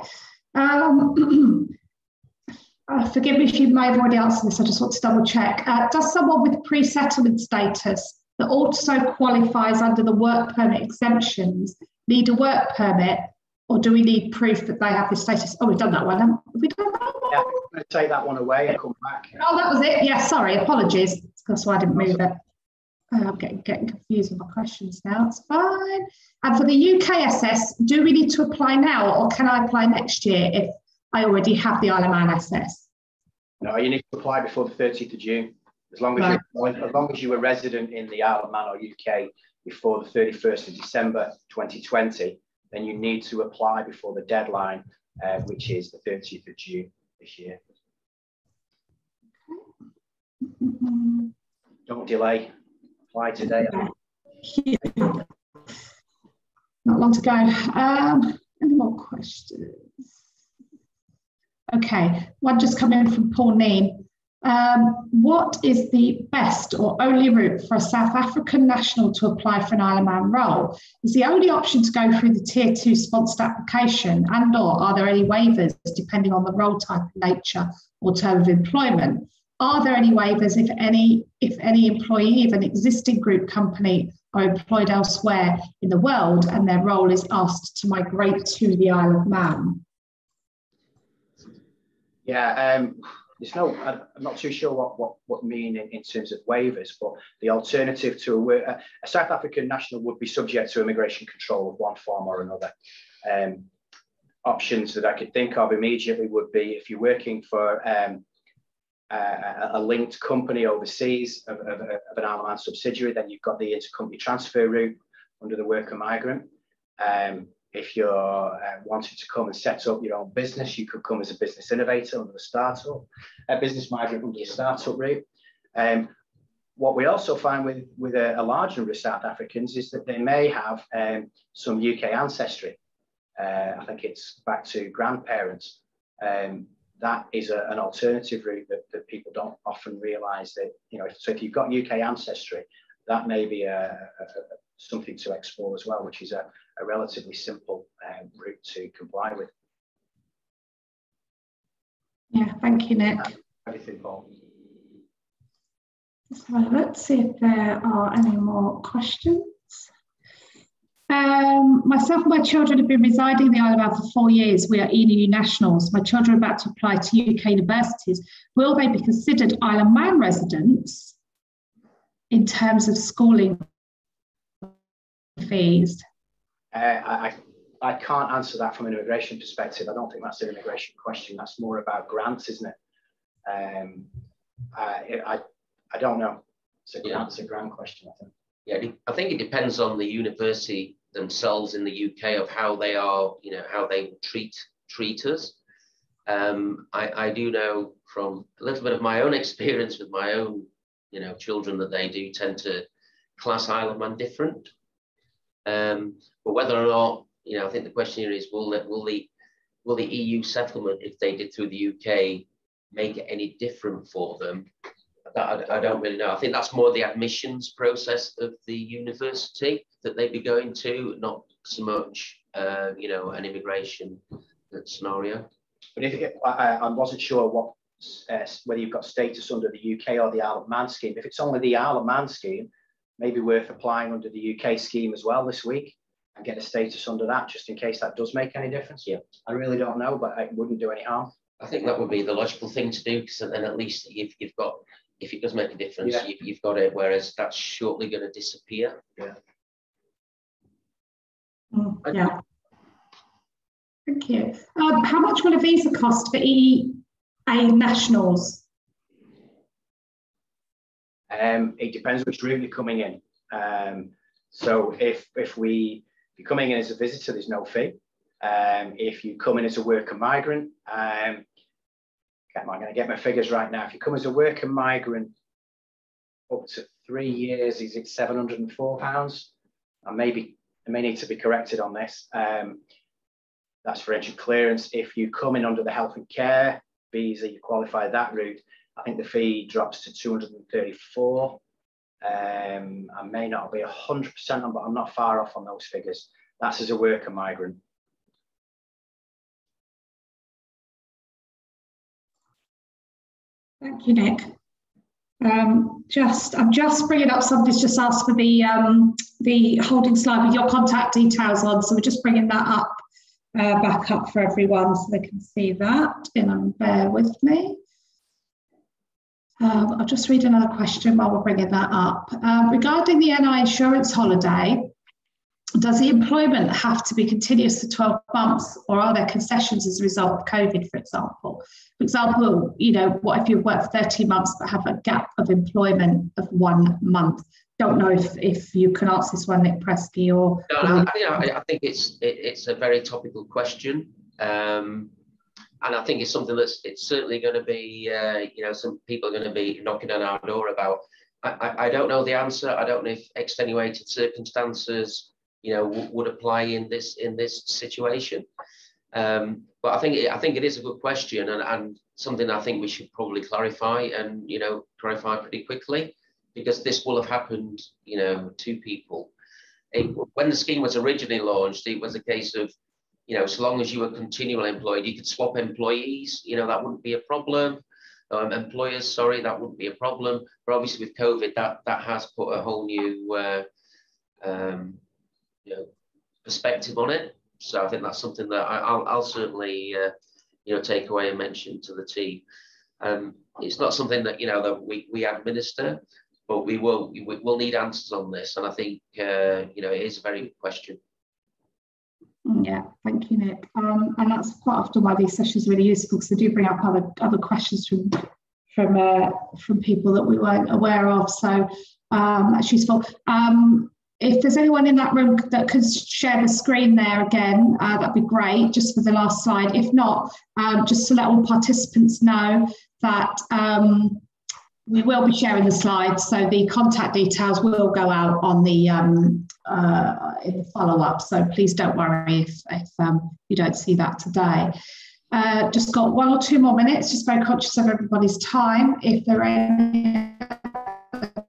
Forgive me if you may have already answered this, I just want to double check. Does someone with pre-settlement status that also qualifies under the work permit exemptions need a work permit, or do we need proof that they have this status? Oh, we've done that one, haven't we? Done that one? Yeah, I'm going to take that one away and come back. Oh, that was it. Yeah, sorry, apologies. That's why I didn't move it. I'm getting confused with my questions now. It's fine. And for the UKSS, do we need to apply now, or can I apply next year if I already have the Isle of Man SS? No, you need to apply before the 30th of June. As long as you were resident in the Isle of Man or UK before the 31st of December 2020, then you need to apply before the deadline, which is the 30th of June this year. Don't delay. Apply today. Yeah. Not long to go. Any more questions? Okay, one just come in from Paul Neen. What is the best or only route for a South African national to apply for an Isle of Man role? Is the only option to go through the Tier 2 sponsored application, and or are there any waivers depending on the role type, nature or term of employment? Are there any waivers if any employee of an existing group company are employed elsewhere in the world and their role is asked to migrate to the Isle of Man? Yeah, I'm not too sure what mean in terms of waivers, but the alternative to a South African national would be subject to immigration control of one form or another. Options that I could think of immediately would be if you're working for a linked company overseas of an Isle of Man subsidiary, then you've got the intercompany transfer route under the worker migrant. If you're wanting to come and set up your own business, you could come as a business innovator under the startup, a business migrant under the startup route. What we also find with a large number of South Africans is that they may have some UK ancestry. I think it's back to grandparents. That is an alternative route that people don't often realise that, so if you've got UK ancestry, that may be something to explore as well, which is a relatively simple route to comply with. Yeah, thank you, Nick. Anything, Paul? So let's see if there are any more questions. Myself and my children have been residing in the Isle of Man for 4 years. We are EU nationals. My children are about to apply to UK universities. Will they be considered Isle of Man residents in terms of schooling fees? I can't answer that from an immigration perspective. I don't think that's an immigration question. That's more about grants, isn't it? I don't know. It's a grant question, I think. Yeah, I think it depends on the university themselves in the UK of how they are, how they treat us. I do know from a little bit of my own experience with my own, children, that they do tend to class Isle of Man different. But whether or not, I think the question here is, will the EU settlement, if they did through the UK, make it any different for them? I don't really know. I think that's more the admissions process of the university that they'd be going to, not so much, an immigration scenario. But I wasn't sure whether you've got status under the UK or the Isle of Man scheme. If it's only the Isle of Man scheme, maybe worth applying under the UK scheme as well this week. and get a status under that, just in case that does make any difference? Yeah. I really don't know, but it wouldn't do any harm. I think that would be the logical thing to do, because then at least you've got, if it does make a difference, Yeah. you've got it, whereas that's shortly going to disappear. Yeah. Yeah. Thank you. How much will a visa cost for EEA nationals? It depends which route you're coming in. So if you're coming in as a visitor, there's no fee. If you come in as a worker migrant, am I going to get my figures right now? If you come as a worker migrant, up to 3 years, is it £704? I may need to be corrected on this. That's for entry clearance. If you come in under the health and care visa, you qualify that route, I think the fee drops to 234. I may not be 100% on, but I'm not far off on those figures. That's as a worker migrant. Thank you, Nick. I'm just bringing up, somebody's just asked for the holding slide with your contact details on, so we're just bringing that up, back up for everyone so they can see that, and bear with me. I'll just read another question while we're bringing that up. Regarding the NI insurance holiday, does the employment have to be continuous for 12 months, or are there concessions as a result of COVID, for example? For example, you know, what if you've worked for 13 months but have a gap of employment of 1 month? Don't know if you can answer this one, Nick Presky, or... No, I think it's a very topical question. And I think it's something it's certainly going to be, you know, some people are going to be knocking on our door about. I don't know the answer. I don't know if extenuated circumstances, you know, would apply in this situation. But I think it is a good question, and something I think we should probably clarify, and, you know, clarify pretty quickly, because this will have happened, you know, to people. When the scheme was originally launched, it was a case of, you know, so long as you were continually employed, you could swap employees, you know, that wouldn't be a problem. Employers, sorry, that wouldn't be a problem. But obviously with COVID, that has put a whole new, you know, perspective on it. So I think that's something that I'll certainly, you know, take away and mention to the team. It's not something that, you know, that we administer, but we'll need answers on this. And I think, you know, it is a very good question. Yeah, thank you, Nick. And that's quite often why these sessions are really useful, because they do bring up other questions from people that we weren't aware of. So that's useful. If there's anyone in that room that could share the screen there again, that'd be great, just for the last slide. If not, just to let all participants know that we will be sharing the slides, so the contact details will go out on the in the follow-up. So please don't worry if you don't see that today. Just got 1 or 2 more minutes. Just very conscious of everybody's time. If there are any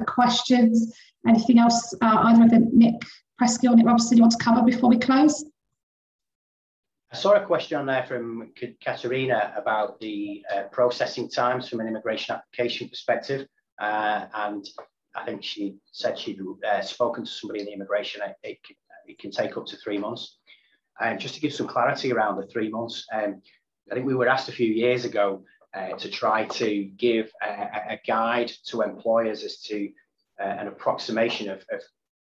questions, anything else, either of Nick Presky or Nick Robertson, you want to cover before we close? I saw a question on there from Katerina about the processing times from an immigration application perspective. And I think she said she'd spoken to somebody in the immigration. It can take up to 3 months. And just to give some clarity around the 3 months, I think we were asked a few years ago to try to give a guide to employers as to an approximation of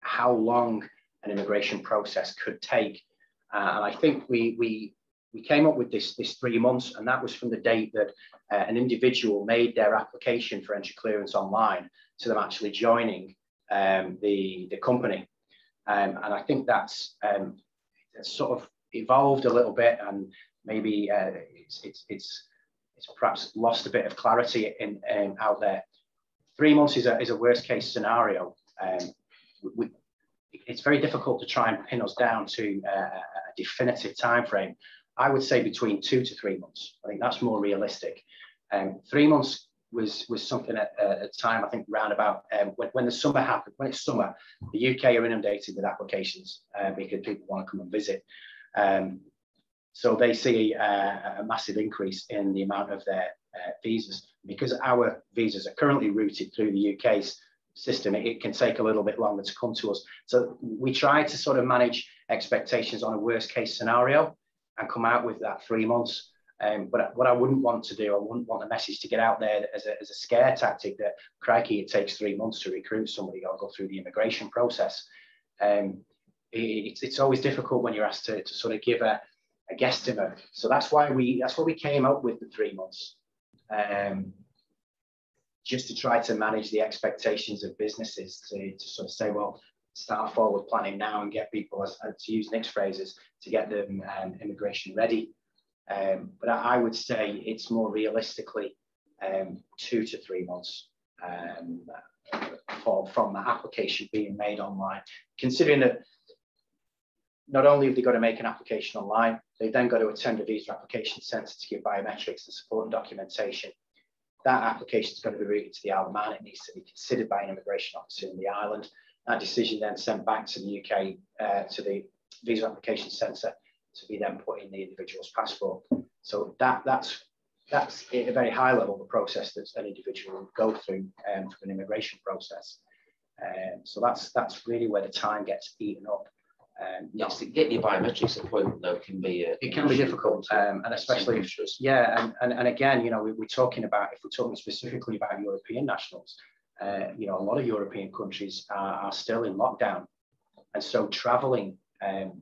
how long an immigration process could take. And I think we came up with this 3 months, and that was from the date that an individual made their application for entry clearance online to them actually joining the company. And I think that's sort of evolved a little bit, and maybe it's perhaps lost a bit of clarity out there. 3 months is a worst case scenario. It's very difficult to try and pin us down to a definitive time frame. I would say between 2 to 3 months. I think that's more realistic. 3 months was something at a time, I think, round about when the summer happened. When it's summer, the UK are inundated with applications because people want to come and visit. So they see a massive increase in the amount of their visas. Because our visas are currently routed through the UK's system, it can take a little bit longer to come to us. So we try to sort of manage expectations on a worst case scenario and come out with that 3 months. But what I wouldn't want to do, I wouldn't want the message to get out there as a scare tactic that, crikey, it takes 3 months to recruit somebody or go through the immigration process. It's always difficult when you're asked to sort of give a guesstimate. So that's why we came up with the 3 months, just to try to manage the expectations of businesses to sort of say, well, start forward planning now and get people, as to use Nick's phrases, to get them immigration ready. But I would say it's more realistically 2 to 3 months from the application being made online, considering that not only have they got to make an application online, they've then got to attend a visa application centre to give biometrics and support and documentation. That application is going to be routed to the Isle of Man. It needs to be considered by an immigration officer in the island. That decision then sent back to the UK, to the visa application centre, to be then put in the individual's passport. So that's at a very high level the process that an individual will go through for an immigration process. So that's really where the time gets eaten up. Yes, to get your biometrics appointment though can be it can be difficult, and especially and again, you know, we're talking about, if we're talking specifically about European nationals, you know, a lot of European countries are still in lockdown, and so travelling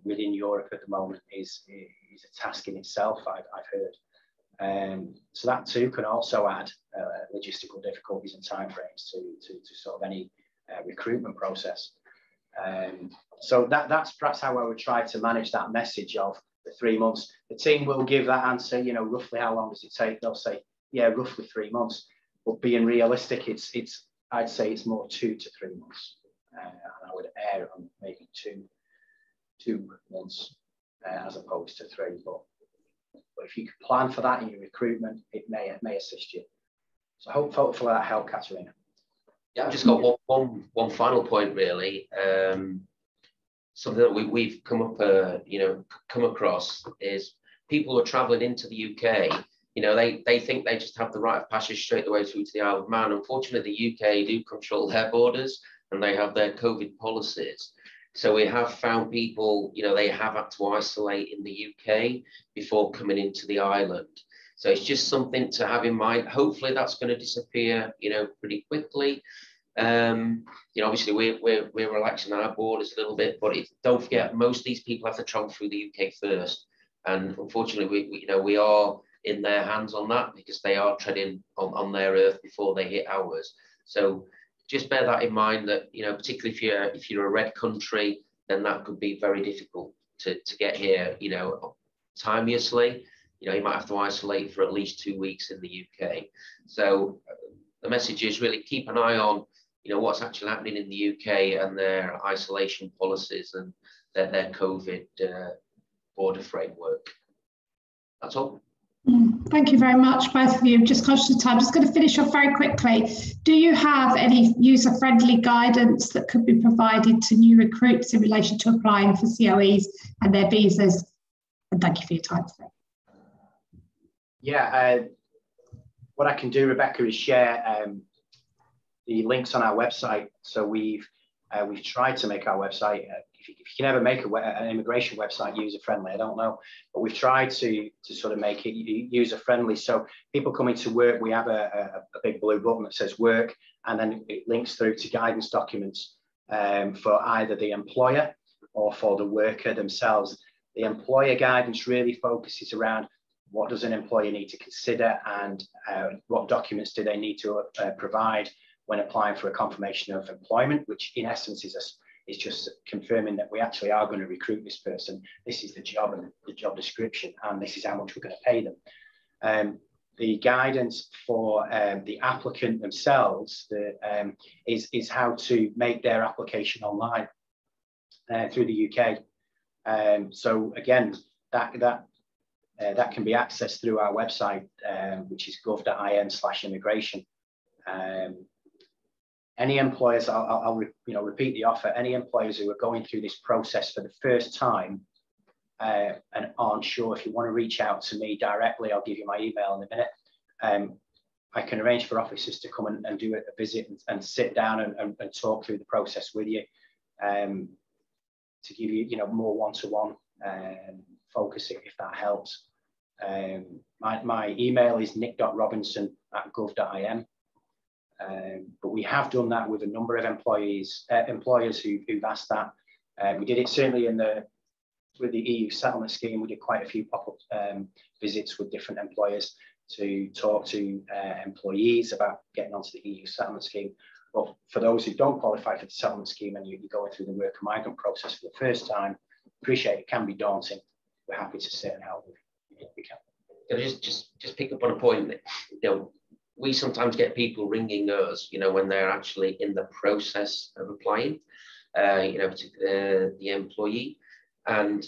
within Europe at the moment is a task in itself. I've heard, so that too can also add logistical difficulties and timeframes to sort of any recruitment process. So that's perhaps how I would try to manage that message of the 3 months. The team will give that answer, you know, roughly how long does it take? They'll say, yeah, roughly 3 months. But being realistic, I'd say it's more 2 to 3 months. And I would err on maybe two months as opposed to 3. But if you could plan for that in your recruitment, it may assist you. So hopefully that helped, Katerina. Yeah, I've just got one final point really. Something that we've come across is people who are travelling into the UK. You know, they think they just have the right of passage straight away through to the Isle of Man. Unfortunately, the UK do control their borders and they have their COVID policies. So we have found people, you know, they have had to isolate in the UK before coming into the island. So it's just something to have in mind. Hopefully that's going to disappear, you know, pretty quickly. You know, obviously we're relaxing our borders a little bit, but don't forget, most of these people have to travel through the UK first. And unfortunately, we are in their hands on that because they are treading on their earth before they hit ours. So just bear that in mind that, you know, particularly if you're a red country, then that could be very difficult to get here, you know, timeously. You know, you might have to isolate for at least 2 weeks in the UK. So the message is really keep an eye on, you know, what's actually happening in the UK and their isolation policies and their COVID border framework. That's all. Thank you very much, both of you. Just conscious of time, just going to finish off very quickly. Do you have any user-friendly guidance that could be provided to new recruits in relation to applying for COEs and their visas? And thank you for your time today. Yeah, what I can do, Rebecca, is share the links on our website. So we've tried to make our website, if you can ever make an immigration website user-friendly, I don't know, but we've tried to sort of make it user-friendly. So people coming to work, we have a big blue button that says work, and then it links through to guidance documents for either the employer or for the worker themselves. The employer guidance really focuses around what does an employer need to consider and what documents do they need to provide when applying for a confirmation of employment, which in essence is just confirming that we actually are going to recruit this person. This is the job and the job description, and this is how much we're going to pay them. The guidance for the applicant themselves is how to make their application online through the UK. So again, that can be accessed through our website, which is gov.in/immigration. Any employers, I'll repeat the offer. Any employers who are going through this process for the first time and aren't sure, if you want to reach out to me directly, I'll give you my email in a minute. I can arrange for officers to come and do a visit and sit down and talk through the process with you. to give you, more one-to-one focus if that helps. My email is nick.robinson@gov.im. But we have done that with a number of employers who've asked that. We did it certainly with the EU settlement scheme. We did quite a few pop-up visits with different employers to talk to employees about getting onto the EU settlement scheme. But for those who don't qualify for the settlement scheme and you're going through the worker migrant process for the first time, appreciate it can be daunting. We're happy to sit and help if we can. Can I just pick up on a point that, we sometimes get people ringing us, when they're actually in the process of applying, to the employee. And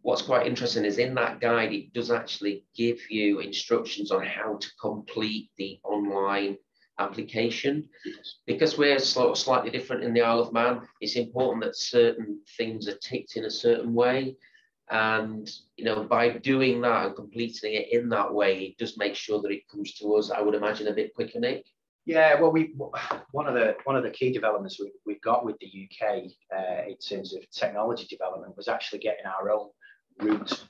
what's quite interesting is in that guide, it does actually give you instructions on how to complete the online application. Because we're sort of slightly different in the Isle of Man, it's important that certain things are ticked in a certain way. And by doing that and completing it in that way, it does make sure that it comes to us, I would imagine, a bit quicker, Nick. Yeah, well, one of the key developments we've got with the UK in terms of technology development was actually getting our own route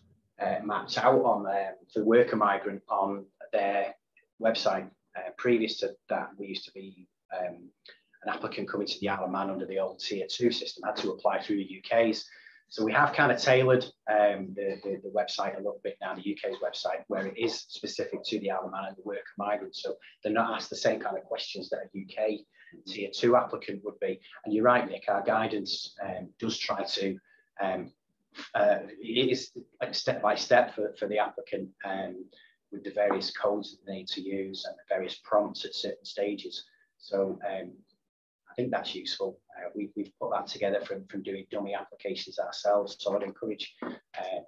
mapped out on for worker migrant on their website. Previous to that, we used to be an applicant coming to the Isle of Man under the old Tier 2 system, had to apply through the UK's. So we have kind of tailored the website a little bit now, the UK's website, where it is specific to the Isle of Man and the worker migrant. So they're not asked the same kind of questions that a UK Tier 2 applicant would be. And you're right, Nick, our guidance does try to, it is like step by step for the applicant with the various codes that they need to use and the various prompts at certain stages. So I think that's useful. We've put that together from doing dummy applications ourselves. So I'd encourage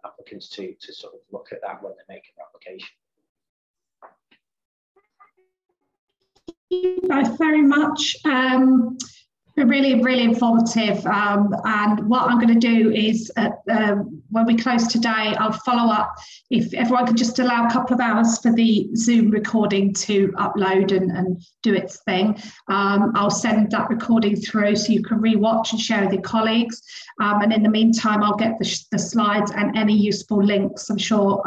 applicants to sort of look at that when they're making their application. Thank you both very much. Really, really informative. And what I'm going to do is, when we close today, I'll follow up. If everyone could just allow a couple of hours for the Zoom recording to upload and do its thing, I'll send that recording through so you can rewatch and share with your colleagues. And in the meantime, I'll get the slides and any useful links. I'm sure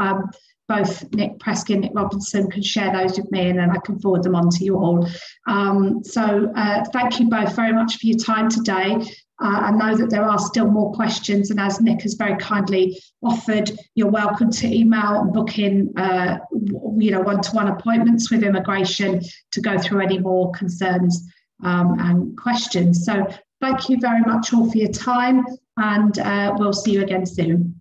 both Nick Presky and Nick Robinson can share those with me, and then I can forward them on to you all. So thank you both very much for your time today. I know that there are still more questions, and as Nick has very kindly offered, you're welcome to email and book in one-to-one appointments with immigration to go through any more concerns and questions. So thank you very much all for your time, and we'll see you again soon.